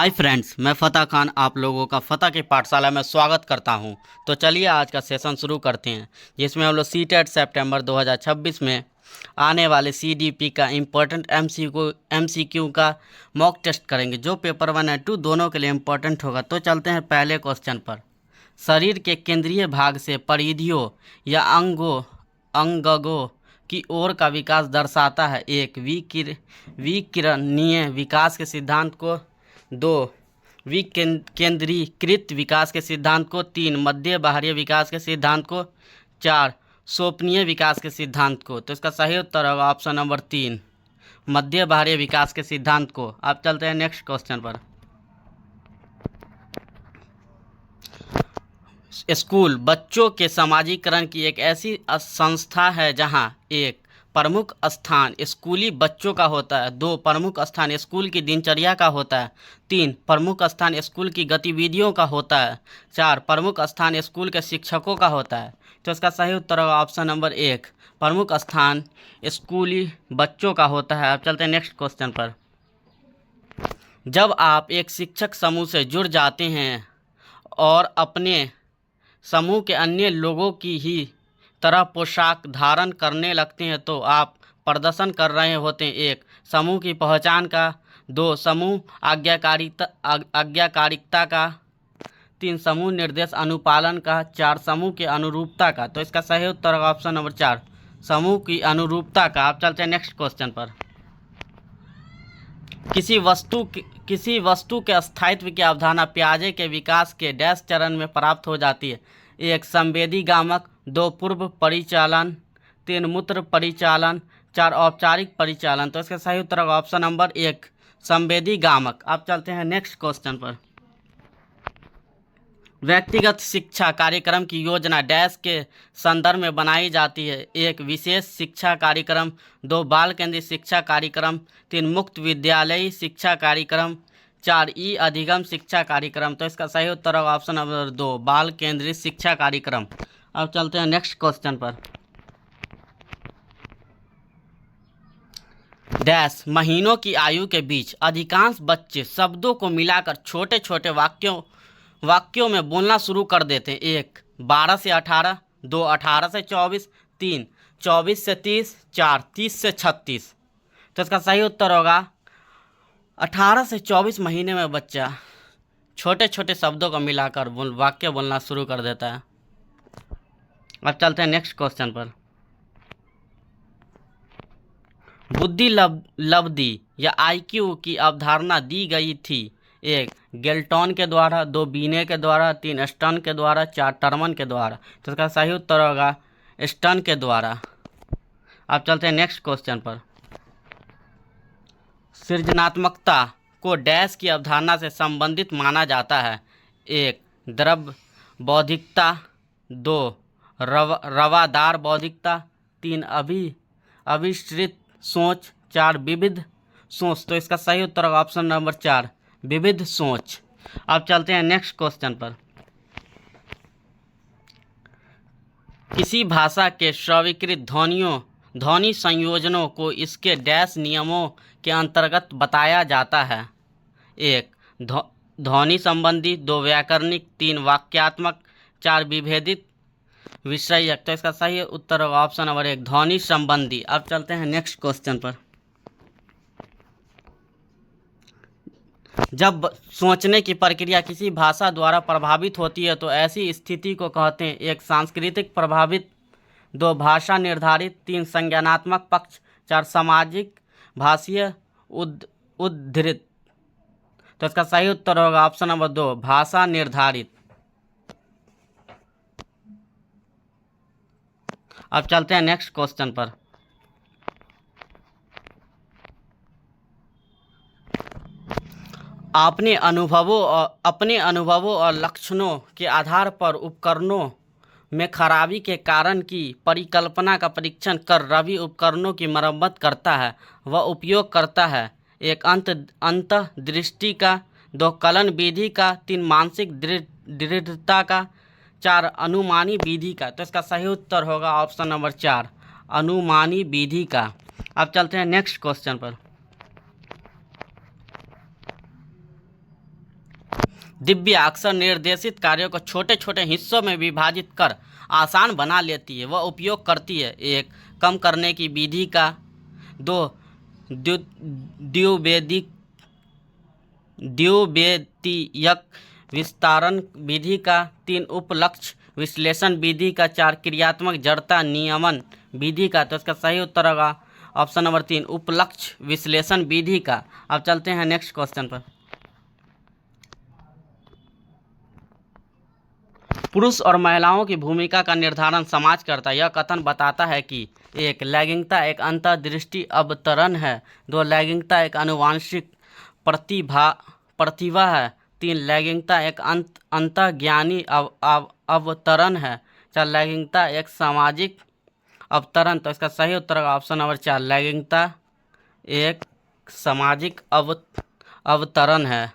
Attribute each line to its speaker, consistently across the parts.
Speaker 1: Hi friends, मैं फ़तह खान आप लोगों का फ़तह की पाठशाला में स्वागत करता हूं। तो चलिए आज का सेशन शुरू करते हैं, जिसमें हम लोग सीटेट सितंबर 2026 में आने वाले सीडीपी का इम्पोर्टेंट एमसीक्यू का मॉक टेस्ट करेंगे, जो पेपर 1 और 2 दोनों के लिए इम्पोर्टेंट होगा। तो चलते हैं पहले क्वेश्चन पर। शरीर के केंद्रीय भाग से परिधियों या अंगों की ओर का विकास दर्शाता है। एक विकिरणीय विकास के सिद्धांत को। 2 विकेंद्रीकृत विकास के सिद्धांत को। 3 मध्य बाहरी विकास के सिद्धांत को। 4 सोपनीय विकास के सिद्धांत को। तो इसका सही उत्तर होगा ऑप्शन नंबर 3, मध्य बाहरी विकास के सिद्धांत को। अब चलते हैं नेक्स्ट क्वेश्चन पर। स्कूल बच्चों के समाजीकरण की एक ऐसी संस्था है जहां एक प्रमुख स्थान स्कूली बच्चों का होता है। 2 प्रमुख स्थान स्कूल की दिनचर्या का होता है। 3 प्रमुख स्थान स्कूल की गतिविधियों का होता है। 4 प्रमुख स्थान स्कूल के शिक्षकों का होता है। तो इसका सही उत्तर होगा ऑप्शन नंबर 1, प्रमुख स्थान स्कूली बच्चों का होता है। अब चलते हैं नेक्स्ट क्वेश्चन पर। जब आप एक शिक्षक समूह से जुड़ जाते हैं और अपने समूह के अन्य लोगों की ही तरह पोशाक धारण करने लगते हैं, तो आप प्रदर्शन कर रहे होते हैं। 1 समूह की पहचान का। 2 समूह आज्ञाकारिता का। 3 समूह निर्देश अनुपालन का। 4 समूह की अनुरूपता का। तो इसका सही उत्तर होगा ऑप्शन नंबर 4, समूह की अनुरूपता का। आप चलते हैं नेक्स्ट क्वेश्चन पर। किसी वस्तु के स्थायित्व की अवधारणा पियाजे के विकास के डैश चरण में प्राप्त हो जाती है। 1 संवेदी गामक। 2 पूर्व परिचालन। 3 मूत्र परिचालन। 4 औपचारिक परिचालन। तो इसका सही उत्तर होगा ऑप्शन नंबर 1, संवेदी गामक। अब चलते हैं नेक्स्ट क्वेश्चन पर। व्यक्तिगत शिक्षा कार्यक्रम की योजना डैश के संदर्भ में बनाई जाती है। 1 विशेष शिक्षा कार्यक्रम। 2 बाल केंद्रित शिक्षा कार्यक्रम। 3 मुक्त विद्यालयी शिक्षा कार्यक्रम। 4 ई अधिगम शिक्षा कार्यक्रम। तो इसका सही उत्तर होगा ऑप्शन नंबर 2, बाल केंद्रित शिक्षा कार्यक्रम। अब चलते हैं नेक्स्ट क्वेश्चन पर। डैश महीनों की आयु के बीच अधिकांश बच्चे शब्दों को मिलाकर छोटे छोटे वाक्यों में बोलना शुरू कर देते हैं। 1 12 से 18। 2 18 से 24। 3 24 से 30। 4 30 से 36। तो इसका सही उत्तर होगा 18 से 24 महीने में बच्चा छोटे छोटे शब्दों को मिलाकर वाक्य बोलना शुरू कर देता है। अब चलते हैं नेक्स्ट क्वेश्चन पर। बुद्धि लब्धि या आईक्यू की अवधारणा दी गई थी। 1 गेल्टन के द्वारा। 2 बीने के द्वारा। 3 स्टर्न के द्वारा। 4 टर्मन के द्वारा। तो इसका सही उत्तर होगा स्टर्न के द्वारा। अब चलते हैं नेक्स्ट क्वेश्चन पर। सृजनात्मकता को डैश की अवधारणा से संबंधित माना जाता है। 1 द्रव्य बौद्धिकता। 2 रवादार बौद्धिकता। 3 अभिश्रित सोच। 4 विविध सोच। तो इसका सही उत्तर होगा ऑप्शन नंबर 4, विविध सोच। अब चलते हैं नेक्स्ट क्वेश्चन पर। किसी भाषा के स्वीकृत ध्वनि संयोजनों को इसके डैश नियमों के अंतर्गत बताया जाता है। 1 ध्वनि संबंधी। 2 व्याकरणिक। 3 वाक्यात्मक। 4 विभेदित विषयक। तो इसका सही उत्तर होगा ऑप्शन नंबर 1, ध्वनि संबंधी। अब चलते हैं नेक्स्ट क्वेश्चन पर। जब सोचने की प्रक्रिया किसी भाषा द्वारा प्रभावित होती है, तो ऐसी स्थिति को कहते हैं। 1 सांस्कृतिक प्रभावित। 2 भाषा निर्धारित। 3 संज्ञानात्मक पक्ष। 4 सामाजिक भाषीय उद्धृत। तो इसका सही उत्तर होगा ऑप्शन नंबर 2, भाषा निर्धारित। अब चलते हैं नेक्स्ट क्वेश्चन पर। अपने अनुभवों और लक्षणों के आधार पर उपकरणों में खराबी के कारण की परिकल्पना का परीक्षण कर रवि उपकरणों की मरम्मत करता है व उपयोग करता है। 1 अंतर्दृष्टि का। 2 कलन विधि का। 3 मानसिक दृढ़ता का। 4 अनुमानी विधि का। तो इसका सही उत्तर होगा ऑप्शन नंबर 4, अनुमानी विधि का। अब चलते हैं नेक्स्ट क्वेश्चन पर। दिव्या अक्सर निर्देशित कार्यों को छोटे छोटे हिस्सों में विभाजित कर आसान बना लेती है। वह उपयोग करती है: 1. कम करने की विधि का, 2. द्विवेदीयक विस्तारण विधि का, 3. उपलक्ष्य विश्लेषण विधि का, 4. क्रियात्मक जड़ता नियमन विधि का। तो इसका सही उत्तर होगा ऑप्शन नंबर 3, उपलक्ष्य विश्लेषण विधि का। अब चलते हैं नेक्स्ट क्वेश्चन पर। पुरुष और महिलाओं की भूमिका का निर्धारण समाज करता है। यह कथन बताता है कि 1. लैंगिकता एक अंतर्दृष्टि अवतरण है। 2. लैंगिकता एक आनुवंशिक प्रतिभा है। 3. लैंगिकता एक अंतर्ज्ञानी अवतरण है। 4. लैंगिकता एक सामाजिक अवतरण। तो इसका सही उत्तर होगा ऑप्शन नंबर 4, लैंगिकता एक सामाजिक अवतरण है।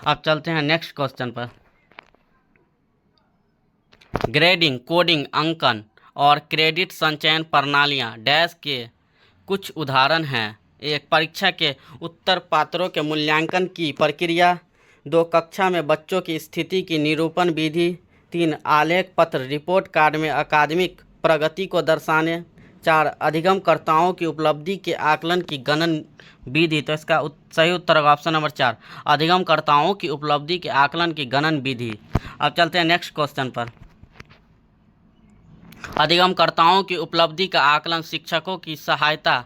Speaker 1: अब चलते हैं नेक्स्ट क्वेश्चन पर। ग्रेडिंग, कोडिंग, अंकन और क्रेडिट संचयन प्रणालियाँ डैश के कुछ उदाहरण हैं। 1. परीक्षा के उत्तर पात्रों के मूल्यांकन की प्रक्रिया। 2. कक्षा में बच्चों की स्थिति की निरूपण विधि। 3. आलेख पत्र रिपोर्ट कार्ड में अकादमिक प्रगति को दर्शाने। 4. अधिगमकर्ताओं की उपलब्धि के आकलन की गणन विधि। तो इसका सही उत्तर होगा ऑप्शन नंबर 4, अधिगमकर्ताओं की उपलब्धि के आकलन की गणन विधि। अब चलते हैं नेक्स्ट क्वेश्चन पर। अधिगमकर्ताओं की उपलब्धि का आकलन शिक्षकों की सहायता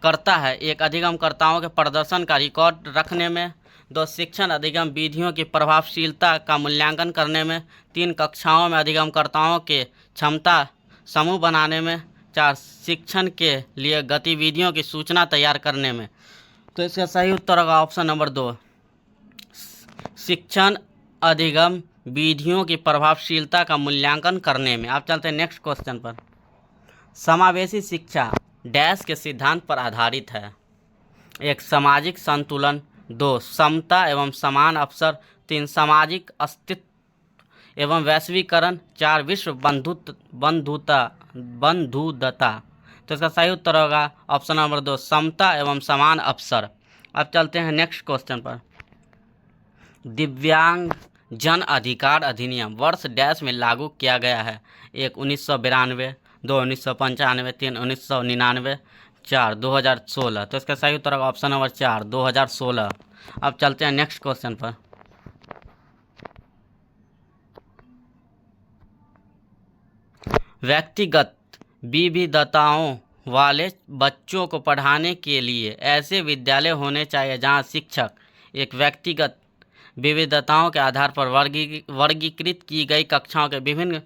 Speaker 1: करता है। 1. अधिगमकर्ताओं के प्रदर्शन का रिकॉर्ड रखने में। 2. शिक्षण अधिगम विधियों की प्रभावशीलता का मूल्यांकन करने में। 3. कक्षाओं में अधिगमकर्ताओं के क्षमता समूह बनाने में। 4. शिक्षण के लिए गतिविधियों की सूचना तैयार करने में। तो इसका सही उत्तर होगा ऑप्शन नंबर 2, शिक्षण अधिगम विधियों की प्रभावशीलता का मूल्यांकन करने में। आप चलते हैं नेक्स्ट क्वेश्चन पर। समावेशी शिक्षा डैश के सिद्धांत पर आधारित है। 1. सामाजिक संतुलन। 2. समता एवं समान अवसर। 3. सामाजिक अस्तित्व एवं वैश्वीकरण। 4. विश्व बंधुदता। तो इसका सही उत्तर होगा ऑप्शन नंबर 2, समता एवं समान अवसर। अब चलते हैं नेक्स्ट क्वेश्चन पर। दिव्यांग जन अधिकार अधिनियम वर्ष डैश में लागू किया गया है। 1. 1992, 2. 1995, 3. 1999, 4. 2016। तो इसका सही उत्तर होगा ऑप्शन नंबर 4, 2016। अब चलते हैं नेक्स्ट क्वेश्चन पर। व्यक्तिगत विविधताओं वाले बच्चों को पढ़ाने के लिए ऐसे विद्यालय होने चाहिए जहां शिक्षक एक व्यक्तिगत विविधताओं के आधार पर वर्गीकृत की गई कक्षाओं के विभिन्न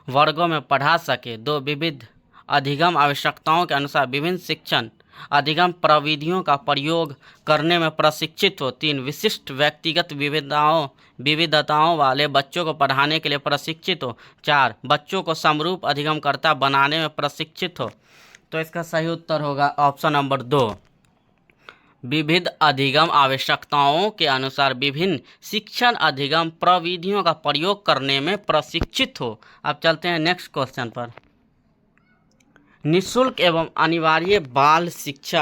Speaker 1: वर्गों में पढ़ा सके। 2. विविध अधिगम आवश्यकताओं के अनुसार विभिन्न शिक्षण अधिगम प्रविधियों का प्रयोग करने में प्रशिक्षित हो। 3. विशिष्ट व्यक्तिगत विविधताओं वाले बच्चों को पढ़ाने के लिए प्रशिक्षित हो। 4. बच्चों को समरूप अधिगमकर्ता बनाने में प्रशिक्षित हो। तो इसका सही उत्तर होगा ऑप्शन नंबर 2, विविध अधिगम आवश्यकताओं के अनुसार विभिन्न शिक्षण अधिगम प्रविधियों का प्रयोग करने में प्रशिक्षित हो। अब चलते हैं नेक्स्ट क्वेश्चन पर। निःशुल्क एवं अनिवार्य बाल शिक्षा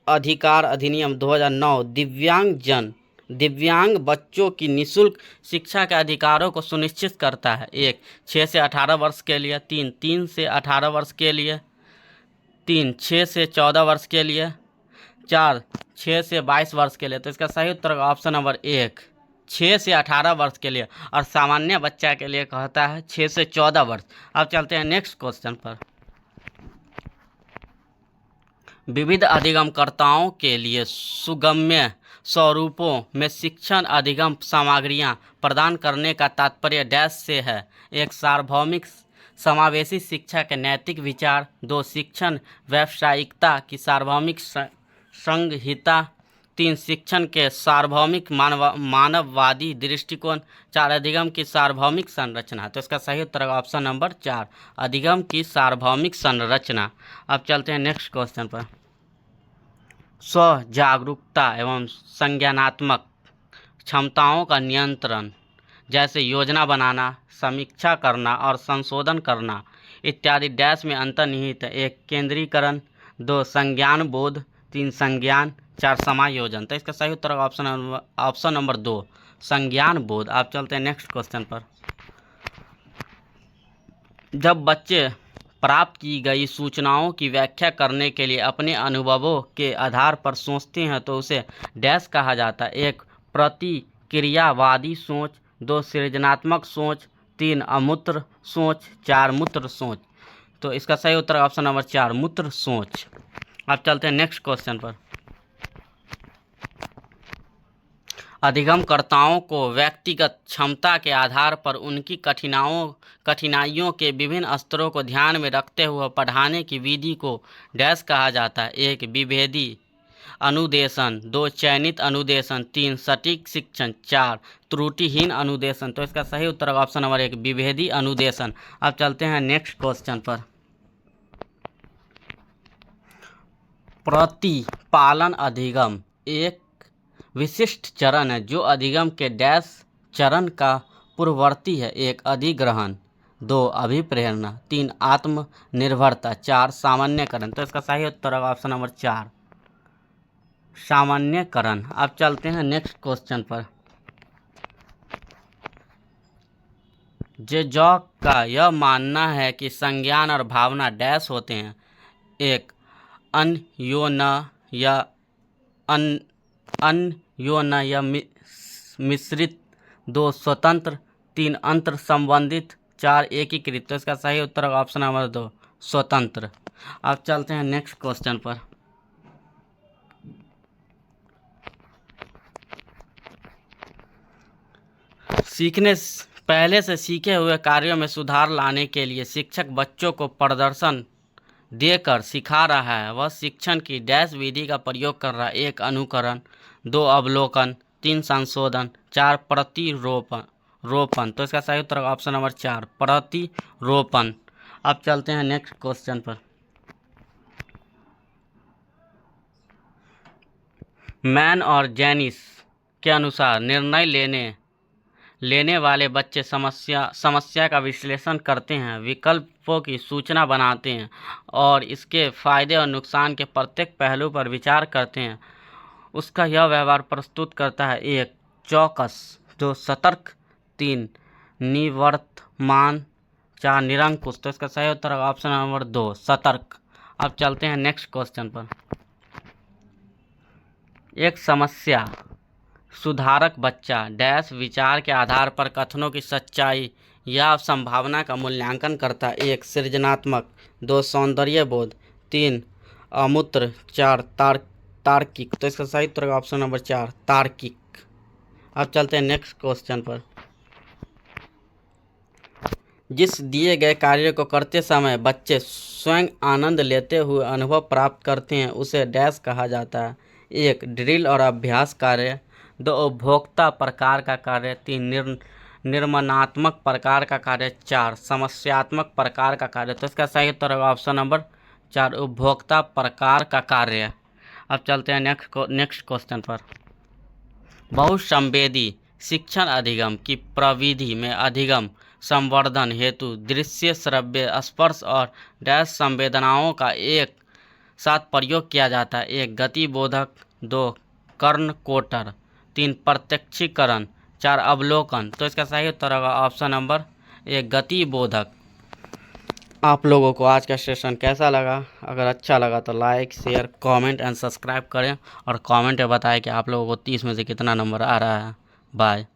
Speaker 1: अधिकार अधिनियम 2009 दिव्यांग बच्चों की निःशुल्क शिक्षा के अधिकारों को सुनिश्चित करता है। 1. 6 से 18 वर्ष के लिए। 3. 3 से 18 वर्ष के लिए। 3. 6 से 14 वर्ष के लिए। 4. 6 से 22 वर्ष के लिए। तो इसका सही उत्तर ऑप्शन नंबर 1, 6 से 18 वर्ष के लिए, और सामान्य बच्चा के लिए कहता है 6 से 14 वर्ष। अब चलते हैं नेक्स्ट क्वेश्चन पर। विविध अधिगमकर्ताओं के लिए सुगम्य स्वरूपों में शिक्षण अधिगम सामग्रियां प्रदान करने का तात्पर्य डैश से है। 1. सार्वभौमिक समावेशी शिक्षा के नैतिक विचार। 2. शिक्षण व्यावसायिकता की सार्वभौमिक संहिता। 3. शिक्षण के सार्वभौमिक मानववादी दृष्टिकोण। 4. अधिगम की सार्वभौमिक संरचना। तो इसका सही उत्तर होगा ऑप्शन नंबर 4, अधिगम की सार्वभौमिक संरचना। अब चलते हैं नेक्स्ट क्वेश्चन पर। स्व जागरूकता एवं संज्ञानात्मक क्षमताओं का नियंत्रण, जैसे योजना बनाना, समीक्षा करना और संशोधन करना इत्यादि डैश में अंतर्निहित है। 1. केंद्रीकरण। 2. संज्ञान बोध। 3. संज्ञान। 4 समायोजन। तो इसका सही उत्तर ऑप्शन नंबर 2 संज्ञान बोध। आप चलते हैं नेक्स्ट क्वेश्चन पर। जब बच्चे प्राप्त की गई सूचनाओं की व्याख्या करने के लिए अपने अनुभवों के आधार पर सोचते हैं तो उसे डैश कहा जाता है। 1 प्रतिक्रियावादी सोच, 2 सृजनात्मक सोच, 3 अमूर्त सोच, 4 मूर्त सोच। तो इसका सही उत्तर ऑप्शन नंबर 4 मूर्त सोच। अब चलते हैं नेक्स्ट क्वेश्चन पर। अधिगमकर्ताओं को व्यक्तिगत क्षमता के आधार पर उनकी कठिनाइयों के विभिन्न स्तरों को ध्यान में रखते हुए पढ़ाने की विधि को डैश कहा जाता है। 1 विभेदी अनुदेशन, 2 चयनित अनुदेशन, 3 सटीक शिक्षण, 4 त्रुटिहीन अनुदेशन। तो इसका सही उत्तर ऑप्शन नंबर 1 विभेदी अनुदेशन। अब चलते हैं नेक्स्ट क्वेश्चन पर। प्रतिपालन अधिगम एक विशिष्ट चरण है जो अधिगम के डैश चरण का पूर्ववर्ती है। 1 अधिग्रहण, 2 अभिप्रेरणा, 3 आत्मनिर्भरता, 4 सामान्यकरण। तो इसका सही उत्तर ऑप्शन नंबर 4 सामान्यकरण। अब चलते हैं नेक्स्ट क्वेश्चन पर। जेजॉक का यह मानना है कि संज्ञान और भावना डैश होते हैं। 1 अन्योन्य मिश्रित, 2 स्वतंत्र, 3 अंतर संबंधित, 4 एकीकृत। तो इसका सही उत्तर ऑप्शन नंबर 2 स्वतंत्र। अब चलते हैं नेक्स्ट क्वेश्चन पर। पहले से सीखे हुए कार्यों में सुधार लाने के लिए शिक्षक बच्चों को प्रदर्शन देकर सिखा रहा है। वह शिक्षण की डैश विधि का प्रयोग कर रहा है। 1 अनुकरण, 2 अवलोकन, 3 संशोधन, 4 प्रतिरोपण। तो इसका सही उत्तर ऑप्शन नंबर 4 प्रतिरोपण। अब चलते हैं नेक्स्ट क्वेश्चन पर। मैन और जेनिस के अनुसार निर्णय लेने वाले बच्चे समस्या का विश्लेषण करते हैं, विकल्पों की सूचना बनाते हैं और इसके फायदे और नुकसान के प्रत्येक पहलू पर विचार करते हैं। उसका यह व्यवहार प्रस्तुत करता है। 1 चौकस, 2 सतर्क, 3 निवर्तमान, 4 निरंकुश। तो इसका सही उत्तर ऑप्शन नंबर 2 सतर्क। अब चलते हैं नेक्स्ट क्वेश्चन पर। एक समस्या सुधारक बच्चा डैश विचार के आधार पर कथनों की सच्चाई या संभावना का मूल्यांकन करता है। 1 सृजनात्मक, 2 सौंदर्यबोध, 3 अमूर्त, 4 तार्किक। तो इसका सही उत्तर ऑप्शन नंबर 4 तार्किक। अब चलते हैं नेक्स्ट क्वेश्चन पर। जिस दिए गए कार्य को करते समय बच्चे स्वयं आनंद लेते हुए अनुभव प्राप्त करते हैं उसे डैश कहा जाता है। 1 ड्रिल और अभ्यास कार्य, 2 उपभोक्ता प्रकार का कार्य, 3 निर्माणात्मक प्रकार का कार्य, 4 समस्यात्मक प्रकार का कार्य। तो इसका सही उत्तर ऑप्शन नंबर 4 उपभोक्ता प्रकार का कार्य। अब चलते हैं नेक्स्ट क्वेश्चन पर। बहुसंवेदी शिक्षण अधिगम की प्रविधि में अधिगम संवर्धन हेतु दृश्य, श्रव्य, स्पर्श और डैश संवेदनाओं का एक साथ प्रयोग किया जाता है। 1 गतिबोधक, 2 कर्णकोटर, 3 प्रत्यक्षीकरण, 4 अवलोकन। तो इसका सही उत्तर होगा ऑप्शन नंबर 1 गतिबोधक। आप लोगों को आज का सेशन कैसा लगा? अगर अच्छा लगा तो like, share, comment and subscribe करें और कमेंट में बताएं कि आप लोगों को 30 में से कितना नंबर आ रहा है। बाय।